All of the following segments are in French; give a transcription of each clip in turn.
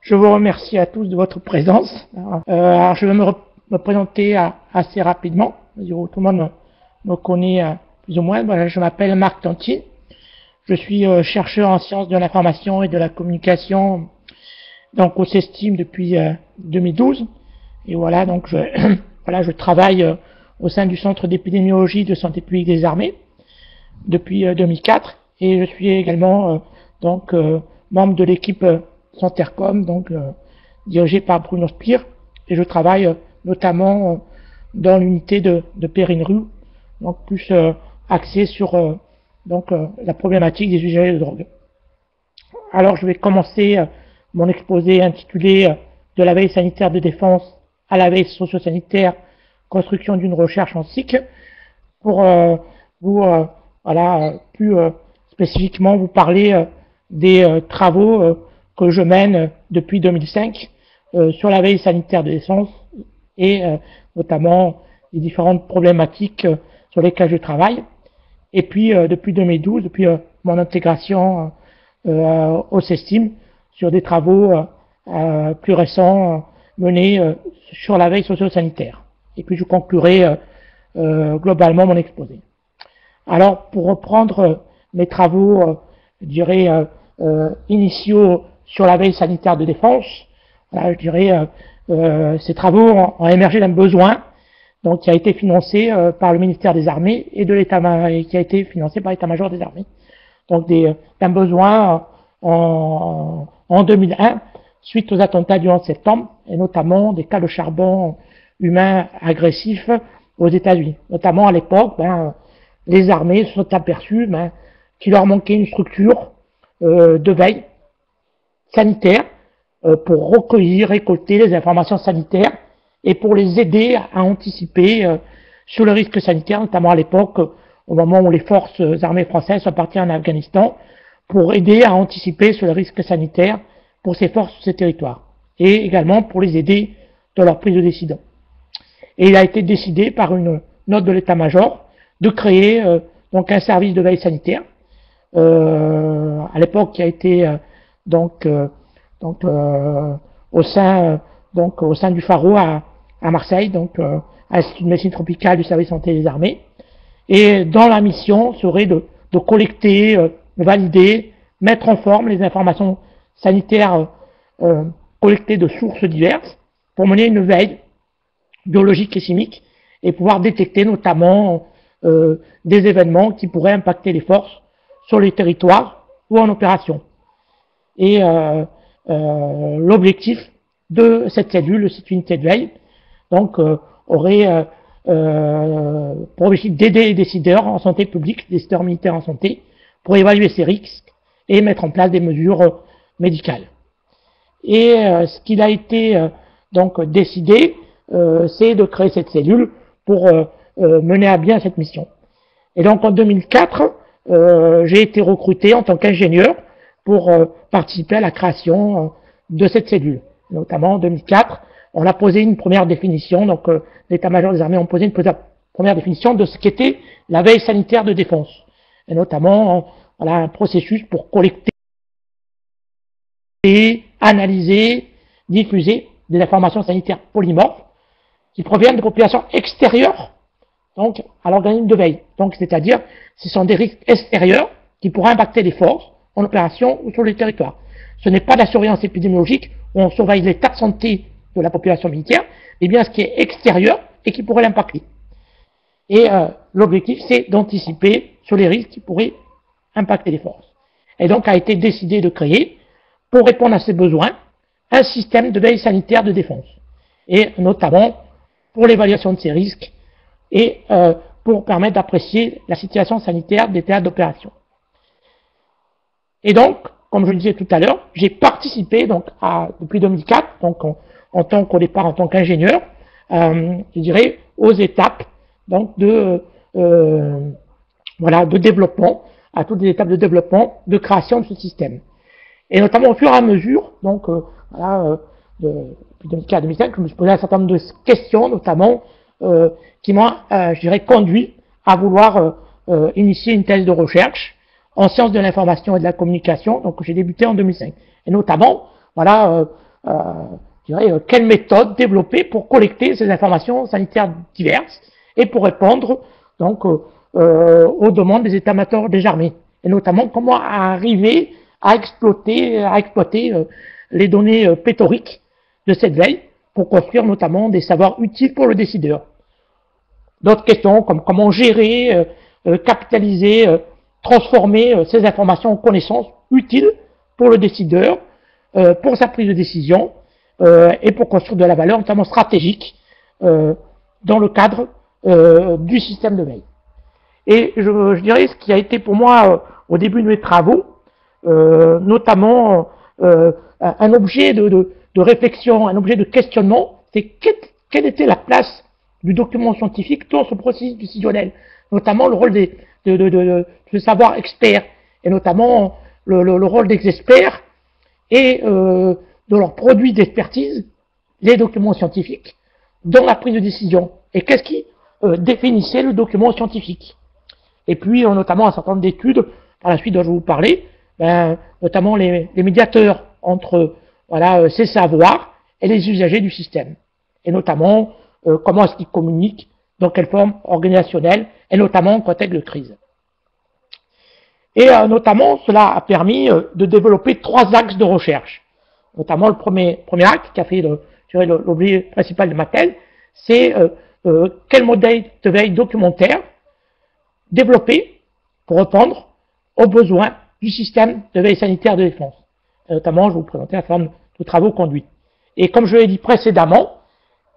Je vous remercie à tous de votre présence. Alors je vais me présenter assez rapidement. Tout le monde me connaît plus ou moins. Voilà, je m'appelle Marc Tanti. Je suis chercheur en sciences de l'information et de la communication donc au CESTIM depuis 2012. Et voilà, donc je travaille au sein du Centre d'épidémiologie de santé publique des armées depuis 2004. Et je suis également membre de l'équipe Centercom, dirigée par Bruno Spire, et je travaille notamment dans l'unité de Périne-Rue, donc plus axé sur la problématique des usagers de drogue. Alors je vais commencer mon exposé intitulé de la veille sanitaire de défense à la veille socio-sanitaire, construction d'une recherche en cycle, pour plus spécifiquement vous parler des travaux que je mène depuis 2005 sur la veille sanitaire de défense et notamment les différentes problématiques sur lesquelles je travaille. Et puis depuis 2012, depuis mon intégration au CESTIM, sur des travaux plus récents menés sur la veille socio-sanitaire. Et puis je conclurai globalement mon exposé. Alors pour reprendre mes travaux, je dirais, initiaux sur la veille sanitaire de défense, voilà, je dirais, ces travaux ont émergé d'un besoin donc qui a été financé par le ministère des Armées et de l'État, qui a été financé par l'État-major des Armées. Donc d'un besoin en 2001 suite aux attentats du 11 septembre et notamment des cas de charbon humain agressif aux États-Unis. Notamment à l'époque, les armées se sont aperçues qu'il leur manquait une structure de veille sanitaire pour recueillir, récolter les informations sanitaires et pour les aider à anticiper sur le risque sanitaire, notamment à l'époque, au moment où les forces armées françaises sont parties en Afghanistan, pour aider à anticiper sur le risque sanitaire pour ces forces sur ces territoires, et également pour les aider dans leur prise de décision. Et il a été décidé par une note de l'état-major de créer donc un service de veille sanitaire, à l'époque qui a été au sein du Pharo à Marseille, à l'Institut de médecine tropicale du service santé des armées, et dont la mission serait de collecter, de valider, mettre en forme les informations sanitaires collectées de sources diverses pour mener une veille biologique et chimique et pouvoir détecter notamment des événements qui pourraient impacter les forces sur les territoires ou en opération. Et l'objectif de cette cellule, cette unité de veille, aurait pour objectif d'aider les décideurs en santé publique, les décideurs militaires en santé, pour évaluer ces risques et mettre en place des mesures médicales. Et ce qu'il a été décidé, c'est de créer cette cellule pour mener à bien cette mission. Et donc en 2004, j'ai été recruté en tant qu'ingénieur pour participer à la création de cette cellule. Notamment en 2004, on a posé une première définition, l'état-major des armées a posé une première définition de ce qu'était la veille sanitaire de défense. Et notamment, un processus pour collecter, analyser, diffuser des informations sanitaires polymorphes qui proviennent de populations extérieures à l'organisme de veille. C'est-à-dire, ce sont des risques extérieurs qui pourraient impacter les forces en opération ou sur les territoires. Ce n'est pas de la surveillance épidémiologique où on surveille l'état de santé de la population militaire, mais bien ce qui est extérieur et qui pourrait l'impacter. Et l'objectif, c'est d'anticiper sur les risques qui pourraient impacter les forces. Et donc, a été décidé de créer, pour répondre à ces besoins, un système de veille sanitaire de défense. Et notamment pour l'évaluation de ces risques et pour permettre d'apprécier la situation sanitaire des théâtres d'opération. Et donc, comme je le disais tout à l'heure, j'ai participé depuis 2004, en tant qu'au départ en tant qu'ingénieur, je dirais, aux étapes de développement, à toutes les étapes de développement, de création de ce système. Et notamment au fur et à mesure, depuis 2004 à 2005, je me suis posé un certain nombre de questions, notamment qui m'ont, je dirais, conduit à vouloir initier une thèse de recherche en sciences de l'information et de la communication, donc j'ai débuté en 2005. Et notamment, quelle méthode développer pour collecter ces informations sanitaires diverses et pour répondre donc aux demandes des états-majors des armées, et notamment comment arriver à exploiter les données pléthoriques de cette veille pour construire notamment des savoirs utiles pour le décideur. D'autres questions comme comment gérer, capitaliser, transformer ces informations en connaissances utiles pour le décideur, pour sa prise de décision et pour construire de la valeur, notamment stratégique, dans le cadre du système de veille. Et je dirais ce qui a été pour moi au début de mes travaux, notamment un objet de réflexion, un objet de questionnement, c'est quelle était la place du document scientifique dans ce processus décisionnel, notamment le rôle de savoir expert, et notamment le rôle des experts et de leurs produits d'expertise, les documents scientifiques, dans la prise de décision. Et qu'est-ce qui définissait le document scientifique? Et puis, notamment un certain nombre d'études, par la suite dont je vais vous parler, notamment les médiateurs entre ces savoirs et les usagers du système. Et notamment, comment est-ce qu'ils communiquent, dans quelle forme organisationnelle, et notamment en contexte de crise. Et notamment, cela a permis de développer 3 axes de recherche. Notamment, le premier axe, qui a fait l'objet principal de ma thèse, c'est quel modèle de veille documentaire développer pour répondre aux besoins du système de veille sanitaire de défense. Et notamment, je vais vous présenter un certain nombre de travaux conduits. Et comme je l'ai dit précédemment,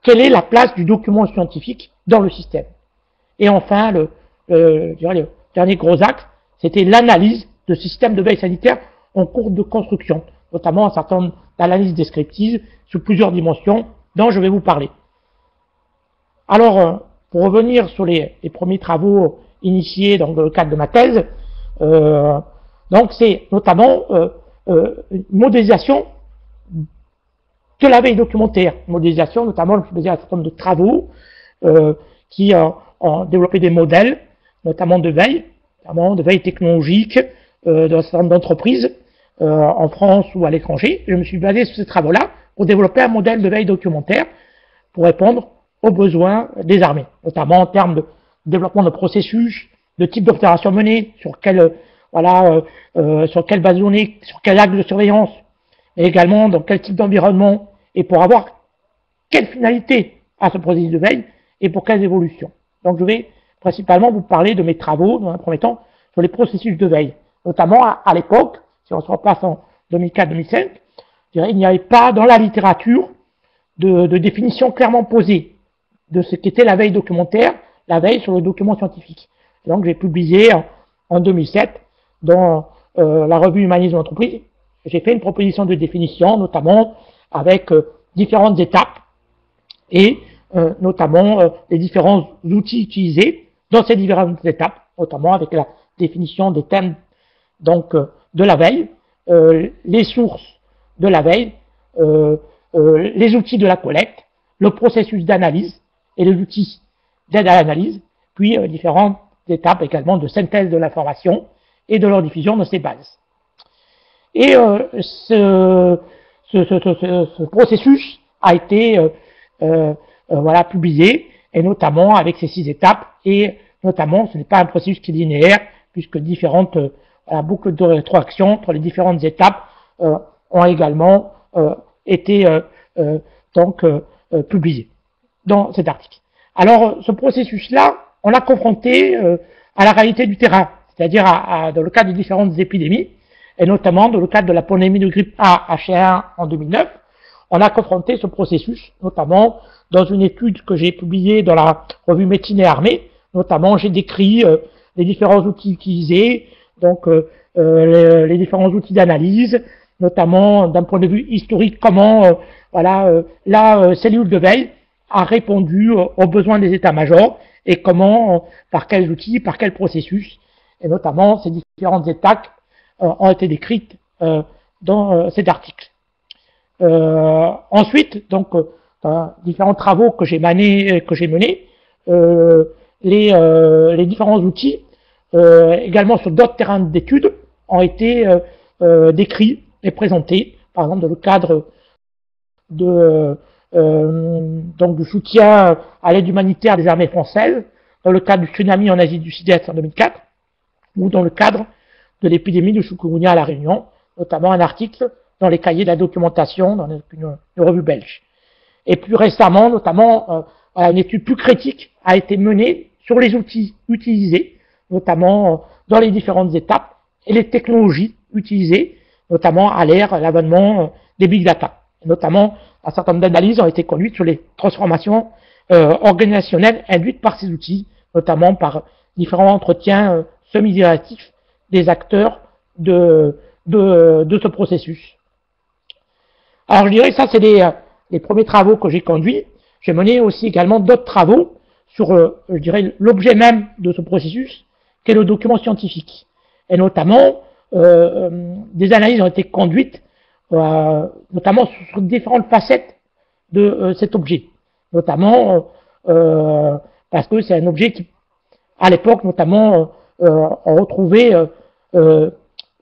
quelle est la place du document scientifique dans le système? Et enfin, le dernier gros axe, c'était l'analyse de systèmes de veille sanitaire en cours de construction, notamment un certain nombre d'analyses descriptives sous plusieurs dimensions dont je vais vous parler. Alors, pour revenir sur les premiers travaux initiés dans le cadre de ma thèse, donc c'est notamment une modélisation de la veille documentaire, une modélisation notamment, je faisais un certain nombre de travaux qui ont développé des modèles, notamment de veille technologique, d'un certain nombre d'entreprises en France ou à l'étranger. Je me suis basé sur ces travaux-là pour développer un modèle de veille documentaire pour répondre aux besoins des armées, notamment en termes de développement de processus, de type d'opération menée, sur quelle base de données, sur quel axe de surveillance, et également dans quel type d'environnement, et pour avoir quelle finalité à ce processus de veille et pour quelles évolutions. Donc je vais principalement vous parler de mes travaux, dans un premier temps, sur les processus de veille. Notamment à l'époque, si on se repasse en 2004-2005, il n'y avait pas dans la littérature de définition clairement posée de ce qu'était la veille documentaire, la veille sur le document scientifique. Et donc j'ai publié en 2007 dans la revue Humanisme d'entreprise, j'ai fait une proposition de définition, notamment avec différentes étapes et notamment les différents outils utilisés dans ces différentes étapes, notamment avec la définition des thèmes donc de la veille, les sources de la veille, les outils de la collecte, le processus d'analyse et les outils d'aide à l'analyse, puis différentes étapes également de synthèse de l'information et de leur diffusion de ces bases. Et ce processus a été publié, et notamment avec ces 6 étapes, et notamment ce n'est pas un processus qui est linéaire, puisque différentes boucles de rétroaction entre les différentes étapes ont également été publiées dans cet article. Alors ce processus-là, on l'a confronté à la réalité du terrain, c'est-à-dire dans le cadre des différentes épidémies, et notamment dans le cadre de la pandémie de grippe A H1N1 en 2009, on a confronté ce processus, notamment dans une étude que j'ai publiée dans la revue Médecine et Armée. Notamment, j'ai décrit les différents outils utilisés, donc les différents outils d'analyse, notamment d'un point de vue historique, comment la cellule de veille a répondu aux besoins des états-majors et comment, par quels outils, par quel processus, et notamment ces différentes étapes ont été décrites dans cet article. Ensuite, donc, dans différents travaux que j'ai menés, les différents outils, également sur d'autres terrains d'études, ont été décrits et présentés, par exemple dans le cadre donc du soutien à l'aide humanitaire des armées françaises, dans le cadre du tsunami en Asie du Sud-Est en 2004, ou dans le cadre de l'épidémie de chikungunya à La Réunion, notamment un article dans les cahiers de la documentation, dans une revue belge. Et plus récemment, notamment, une étude plus critique a été menée sur les outils utilisés, notamment dans les différentes étapes, et les technologies utilisées, notamment à l'avènement des big data. Et notamment, un certain nombre d'analyses ont été conduites sur les transformations organisationnelles induites par ces outils, notamment par différents entretiens semi-directifs des acteurs de ce processus. Alors je dirais que ça, c'est les premiers travaux que j'ai conduits. J'ai mené aussi également d'autres travaux sur, je dirais, l'objet même de ce processus, qu'est le document scientifique. Et notamment, des analyses ont été conduites, notamment sur différentes facettes de cet objet. Notamment, parce que c'est un objet qui, à l'époque, notamment, on retrouvait peu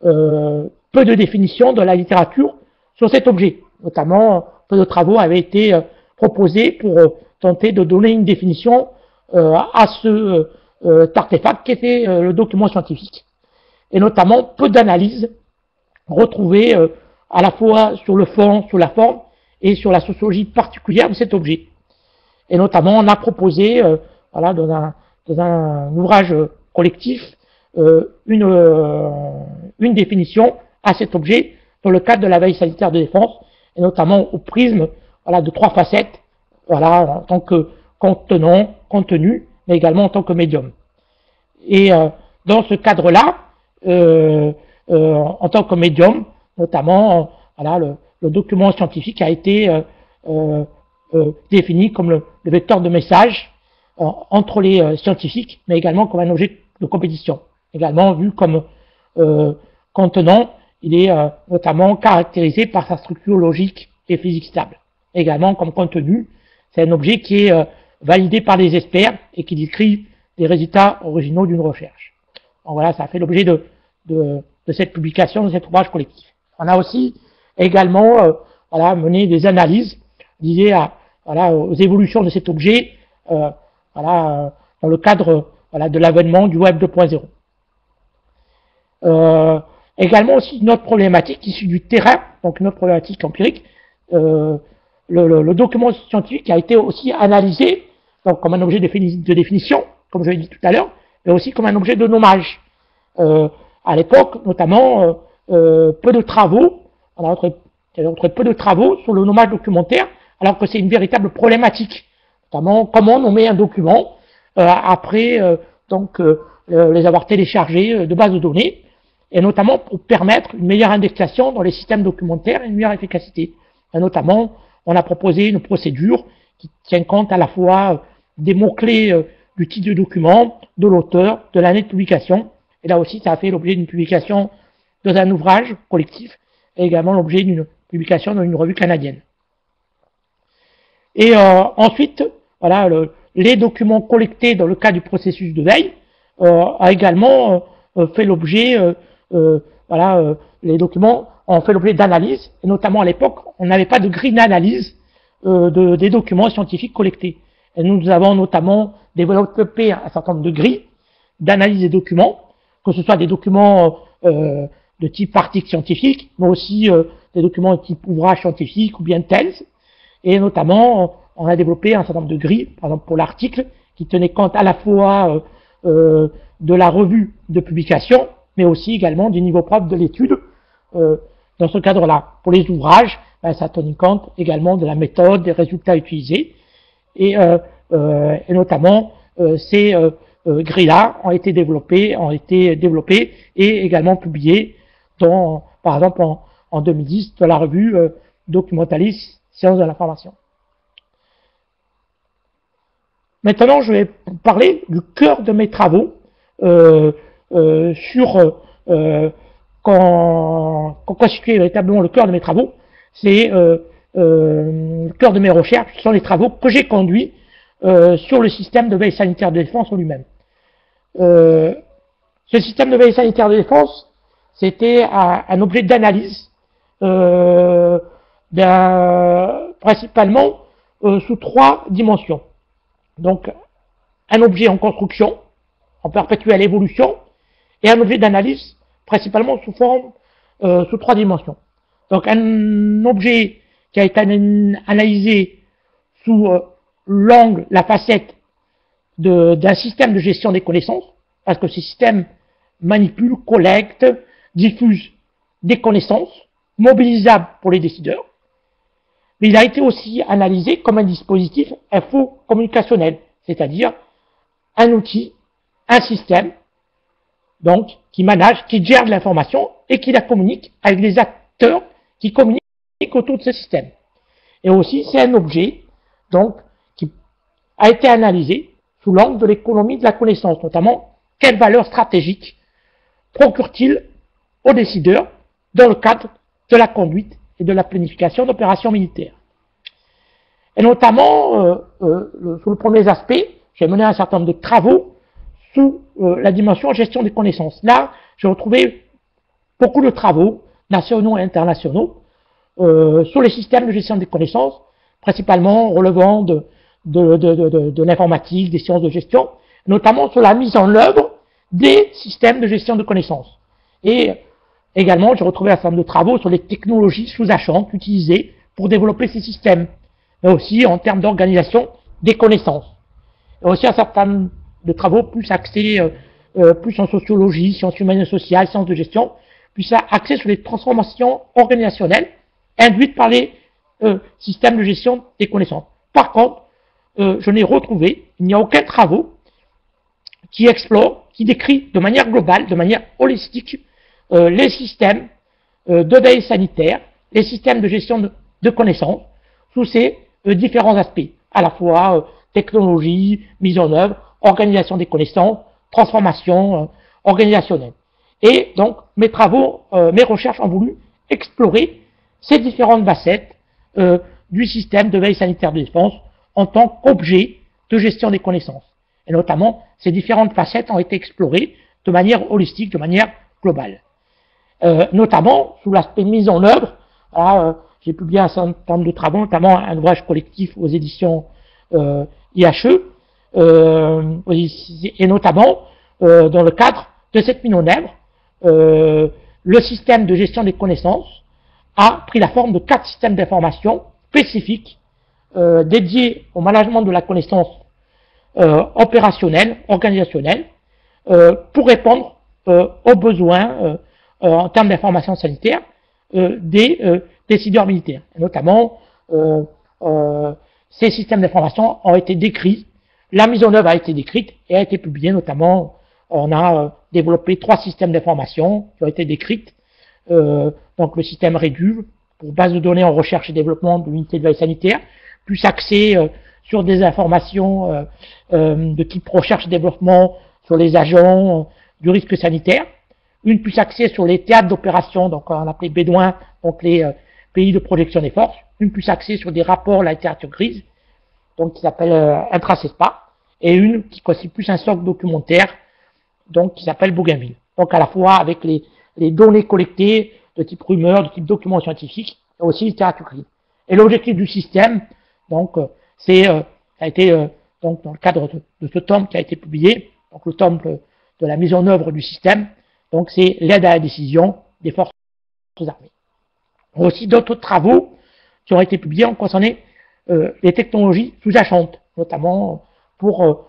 de définitions dans la littérature sur cet objet. Notamment, peu de travaux avaient été proposés pour tenter de donner une définition à ce artefact qui était le document scientifique. Et notamment, peu d'analyses retrouvées à la fois sur le fond, sur la forme, et sur la sociologie particulière de cet objet. Et notamment, on a proposé, voilà, dans un ouvrage collectif, une définition à cet objet dans le cadre de la veille sanitaire de défense, et notamment au prisme, voilà, de trois facettes, voilà, en tant que contenant, contenu, mais également en tant que médium. Et dans ce cadre-là, en tant que médium, notamment, voilà, le document scientifique a été défini comme le vecteur de message entre les scientifiques, mais également comme un objet de compétition. Également vu comme contenant, il est notamment caractérisé par sa structure logique et physique stable. Également comme contenu, c'est un objet qui est validé par des experts et qui décrit les résultats originaux d'une recherche. Donc voilà, ça a fait l'objet de cette publication, de cet ouvrage collectif. On a aussi également voilà, mené des analyses liées voilà, aux évolutions de cet objet voilà, dans le cadre voilà, de l'avènement du Web 2.0. Également aussi une autre problématique issue du terrain, donc une autre problématique empirique. Le document scientifique a été aussi analysé donc comme un objet de définition, comme je l'ai dit tout à l'heure, mais aussi comme un objet de nommage. À l'époque, notamment, peu de travaux, on a retrouvé peu de travaux sur le nommage documentaire, alors que c'est une véritable problématique. Notamment, comment nommer un document après donc les avoir téléchargés de bases de données, et notamment pour permettre une meilleure indexation dans les systèmes documentaires et une meilleure efficacité. Et notamment, on a proposé une procédure qui tient compte à la fois des mots-clés du titre du document, de l'auteur, de l'année de publication. Et là aussi, ça a fait l'objet d'une publication dans un ouvrage collectif, et également l'objet d'une publication dans une revue canadienne. Et ensuite, voilà, les documents collectés dans le cadre du processus de veille a également fait l'objet, voilà, les documents ont fait l'objet d'analyse, et notamment à l'époque, on n'avait pas de grille d'analyse des documents scientifiques collectés. Et nous avons notamment développé un certain nombre de grilles d'analyse des documents, que ce soit des documents de type article scientifique, mais aussi des documents de type ouvrage scientifique ou bien thèse. Et notamment, on a développé un certain nombre de grilles, par exemple pour l'article, qui tenait compte à la fois de la revue de publication, mais aussi également du niveau propre de l'étude dans ce cadre-là. Pour les ouvrages, ben, ça tenait compte également de la méthode, des résultats utilisés, et notamment ces grilles-là ont été développées et également publiées dans, par exemple en 2010 dans la revue Documentalist Sciences de l'information. Maintenant, je vais vous parler du cœur de mes travaux sur constituer véritablement le cœur de mes travaux. C'est le cœur de mes recherches, ce sont les travaux que j'ai conduits sur le système de veille sanitaire de défense en lui-même. Ce système de veille sanitaire de défense, c'était un objet d'analyse principalement sous 3 dimensions. Donc, un objet en construction, en perpétuelle évolution, et un objet d'analyse, principalement sous 3 dimensions. Donc, un objet qui a été analysé sous l'angle, la facette d'un système de gestion des connaissances, parce que ce système manipule, collecte, diffuse des connaissances mobilisables pour les décideurs, mais il a été aussi analysé comme un dispositif info-communicationnel, c'est-à-dire un outil, un système, donc, qui manage, qui gère de l'information et qui la communique avec les acteurs qui communiquent autour de ce système. Et aussi, c'est un objet, donc, qui a été analysé sous l'angle de l'économie de la connaissance, notamment, quelle valeur stratégique procure-t-il aux décideurs dans le cadre de la conduite et de la planification d'opérations militaires. Et notamment, sous le premier aspect, j'ai mené un certain nombre de travaux sous la dimension gestion des connaissances. Là, j'ai retrouvé beaucoup de travaux, nationaux et internationaux, sur les systèmes de gestion des connaissances, principalement relevant de l'informatique, des sciences de gestion, notamment sur la mise en œuvre des systèmes de gestion de connaissances. Et également, j'ai retrouvé un certain nombre de travaux sur les technologies sous-jacentes utilisées pour développer ces systèmes, mais aussi en termes d'organisation des connaissances. Et aussi un certain nombre de travaux plus axés, plus en sociologie, sciences humaines et sociales, sciences de gestion, plus axés sur les transformations organisationnelles induites par les systèmes de gestion des connaissances. Par contre, je n'ai retrouvé, il n'y a aucun travaux qui explore, qui décrit de manière globale, de manière holistique, les systèmes de veille sanitaire, les systèmes de gestion de connaissances, sous ces différents aspects, à la fois technologie, mise en œuvre, organisation des connaissances, transformation organisationnelle. Et donc, mes travaux, mes recherches ont voulu explorer ces différentes facettes du système de veille sanitaire de défense en tant qu'objet de gestion des connaissances. Et notamment, ces différentes facettes ont été explorées de manière holistique, de manière globale. Notamment, sous l'aspect mise en œuvre, j'ai publié un certain nombre de travaux, notamment un ouvrage collectif aux éditions IHE, et notamment, dans le cadre de cette mise en œuvre, le système de gestion des connaissances a pris la forme de 4 systèmes d'information spécifiques dédiés au management de la connaissance opérationnelle, organisationnelle, pour répondre aux besoins en termes d'information sanitaire des décideurs militaires. Et notamment, ces systèmes d'information ont été décrits, la mise en œuvre a été décrite et a été publiée, notamment, on a développé 3 systèmes d'information qui ont été décrites, donc le système REDUV, pour base de données en recherche et développement de l'unité de veille sanitaire, plus axé sur des informations de type recherche et développement sur les agents du risque sanitaire, une plus axée sur les théâtres d'opération, donc on appelait Bédouin, donc les pays de projection des forces, une plus axée sur des rapports à la littérature grise, donc qui s'appelle Intracespa, et une qui constitue plus un socle documentaire, donc qui s'appelle Bougainville. Donc à la fois avec les données collectées de type rumeur, de type document scientifique, et aussi littérature grise. Et l'objectif du système, donc ça a été donc dans le cadre de ce tome qui a été publié, donc le tome de la mise en œuvre du système, donc c'est l'aide à la décision des forces armées. Il y a aussi d'autres travaux qui ont été publiés en concernant les technologies sous-jacentes, notamment pour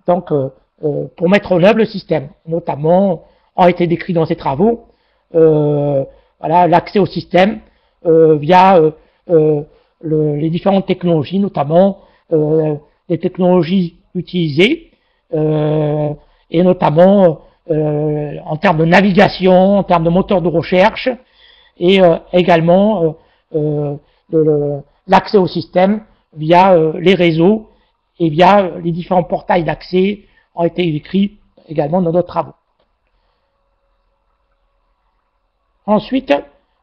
pour mettre en œuvre le système. Notamment, ont été décrits dans ces travaux voilà, l'accès au système via les différentes technologies, notamment les technologies utilisées, et notamment en termes de navigation, en termes de moteur de recherche, et également l'accès au système via les réseaux et via les différents portails d'accès ont été écrits également dans d'autres travaux. Ensuite,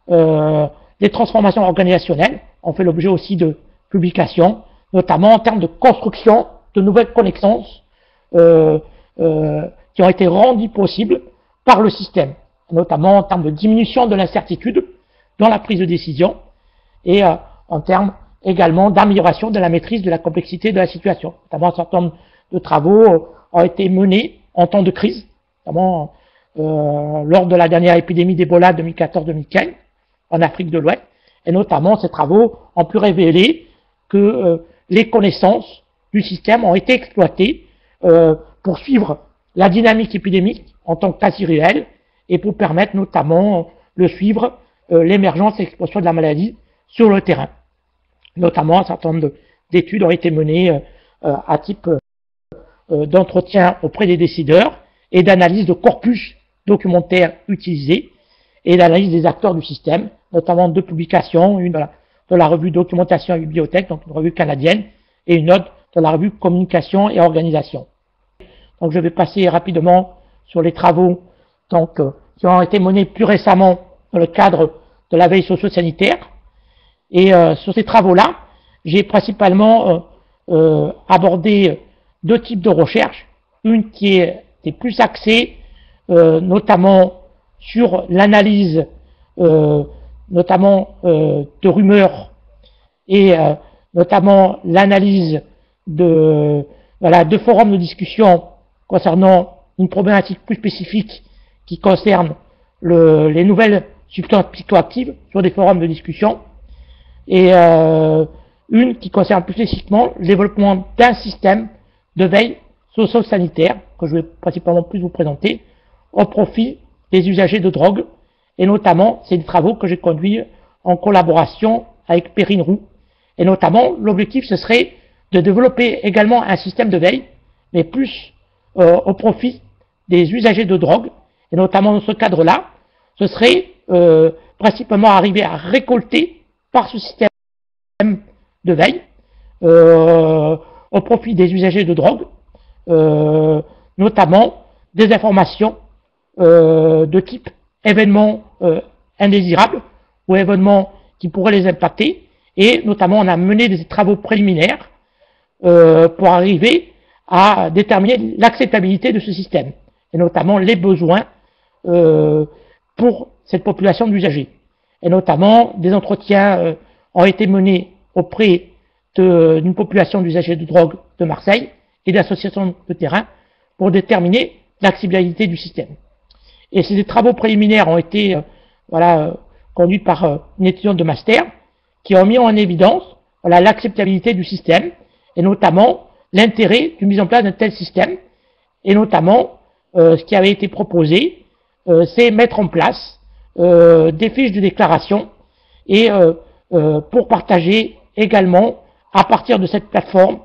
les transformations organisationnelles ont fait l'objet aussi de publications, notamment en termes de construction de nouvelles connaissances qui ont été rendues possibles par le système, notamment en termes de diminution de l'incertitude dans la prise de décision et en termes également d'amélioration de la maîtrise de la complexité de la situation. Notamment, un certain nombre de travaux ont été menés en temps de crise, notamment lors de la dernière épidémie d'Ebola 2014-2015 en Afrique de l'Ouest, et notamment ces travaux ont pu révéler que les connaissances du système ont été exploitées pour suivre la dynamique épidémique en tant que quasi réelle et pour permettre notamment de suivre l'émergence et l'expression de la maladie sur le terrain. Notamment, un certain nombre d'études ont été menées à type d'entretien auprès des décideurs et d'analyse de corpus documentaires utilisés et d'analyse des acteurs du système, notamment deux publications, une de la revue Documentation et Bibliothèque, donc une revue canadienne, et une autre de la revue Communication et Organisation. Donc je vais passer rapidement sur les travaux donc, qui ont été menés plus récemment dans le cadre de la veille socio-sanitaire. Et sur ces travaux-là, j'ai principalement abordé deux types de recherches. Une qui était plus axée notamment sur l'analyse notamment de rumeurs et notamment l'analyse de forums de discussion concernant une problématique plus spécifique qui concerne les nouvelles substances psychoactives sur des forums de discussion, et une qui concerne plus spécifiquement le développement d'un système de veille socio-sanitaire, que je vais principalement plus vous présenter, au profit des usagers de drogue, et notamment, c'est des travaux que j'ai conduits en collaboration avec Perrine Roux, et notamment, l'objectif, ce serait de développer également un système de veille, mais plus au profit des usagers de drogue, et notamment dans ce cadre-là, ce serait principalement arriver à récolter par ce système de veille, au profit des usagers de drogue, notamment des informations de type événements indésirables ou événements qui pourraient les impacter, et notamment on a mené des travaux préliminaires pour arriver à déterminer l'acceptabilité de ce système, et notamment les besoins pour cette population d'usagers. Et notamment, des entretiens ont été menés auprès d'une population d'usagers de drogue de Marseille et d'associations de terrain pour déterminer l'acceptabilité du système. Et ces travaux préliminaires ont été conduits par une étudiante de master qui ont mis en évidence l'acceptabilité du système et notamment l'intérêt d'une mise en place d'un tel système, et notamment ce qui avait été proposé, c'est mettre en place des fiches de déclaration et pour partager également à partir de cette plateforme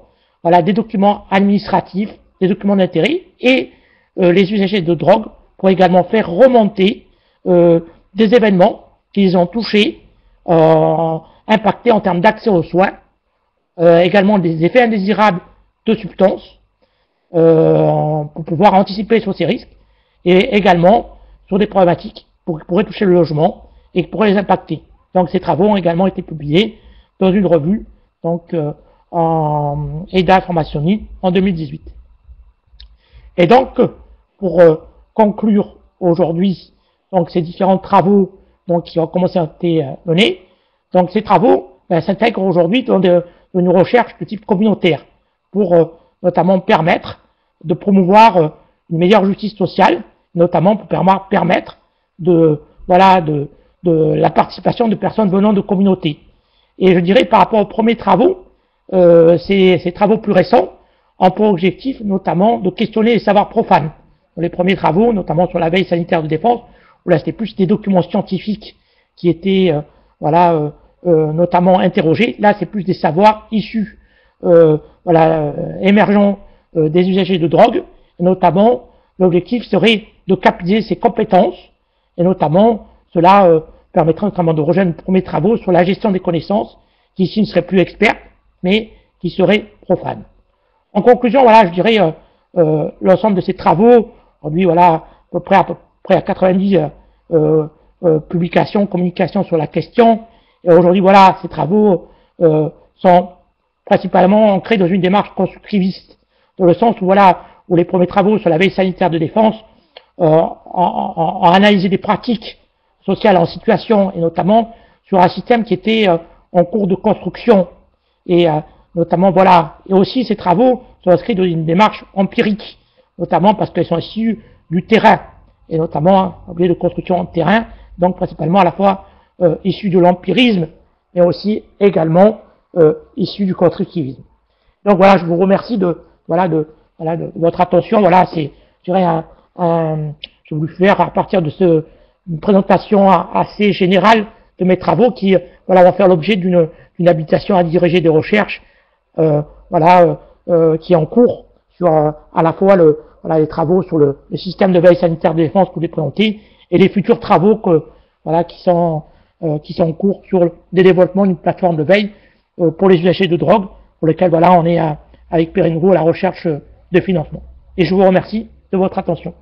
des documents administratifs, des documents d'intérêt, et les usagers de drogue pour également faire remonter des événements qu'ils ont touchés, impactés en termes d'accès aux soins, également des effets indésirables de substances, pour pouvoir anticiper sur ces risques, et également sur des problématiques qui pourraient toucher le logement et qui pourraient les impacter. Donc ces travaux ont également été publiés dans une revue donc, en EDA Informationnel en 2018. Et donc, pour conclure aujourd'hui donc ces différents travaux donc, qui ont commencé à être menés, donc ces travaux s'intègrent aujourd'hui dans une recherche de type communautaire pour notamment permettre de promouvoir une meilleure justice sociale, notamment pour permettre de la participation de personnes venant de communautés. Et je dirais par rapport aux premiers travaux, ces travaux plus récents ont pour objectif notamment de questionner les savoirs profanes. Dans les premiers travaux, notamment sur la veille sanitaire de défense, où là c'était plus des documents scientifiques qui étaient notamment interrogés. Là c'est plus des savoirs issus émergents des usagers de drogue. Et notamment l'objectif serait de capitaliser ces compétences, et notamment cela permettrait notamment de rejoindre les premiers travaux sur la gestion des connaissances, qui ici ne seraient plus expertes, mais qui seraient profanes. En conclusion, je dirais l'ensemble de ces travaux, aujourd'hui à peu près à 90 publications, communications sur la question, et aujourd'hui ces travaux sont principalement ancrés dans une démarche constructiviste, dans le sens où les premiers travaux sur la veille sanitaire de défense ont analysé des pratiques sociale en situation, et notamment sur un système qui était en cours de construction. Et notamment, voilà. Et aussi, ces travaux sont inscrits dans une démarche empirique, notamment parce qu'ils sont issus du terrain, et notamment objet de construction en terrain, donc principalement à la fois issus de l'empirisme, mais aussi également issus du constructivisme. Donc voilà, je vous remercie de votre attention. Voilà, c'est, je dirais, je voulais faire à partir de une présentation assez générale de mes travaux qui, voilà, vont faire l'objet d'une habilitation à diriger des recherches, qui est en cours sur à la fois les travaux sur le système de veille sanitaire de défense que vous les présenter et les futurs travaux qui sont en cours sur le développement d'une plateforme de veille pour les usagers de drogue, pour lesquels voilà, on est avec Perrin Gros à la recherche de financement. Et je vous remercie de votre attention.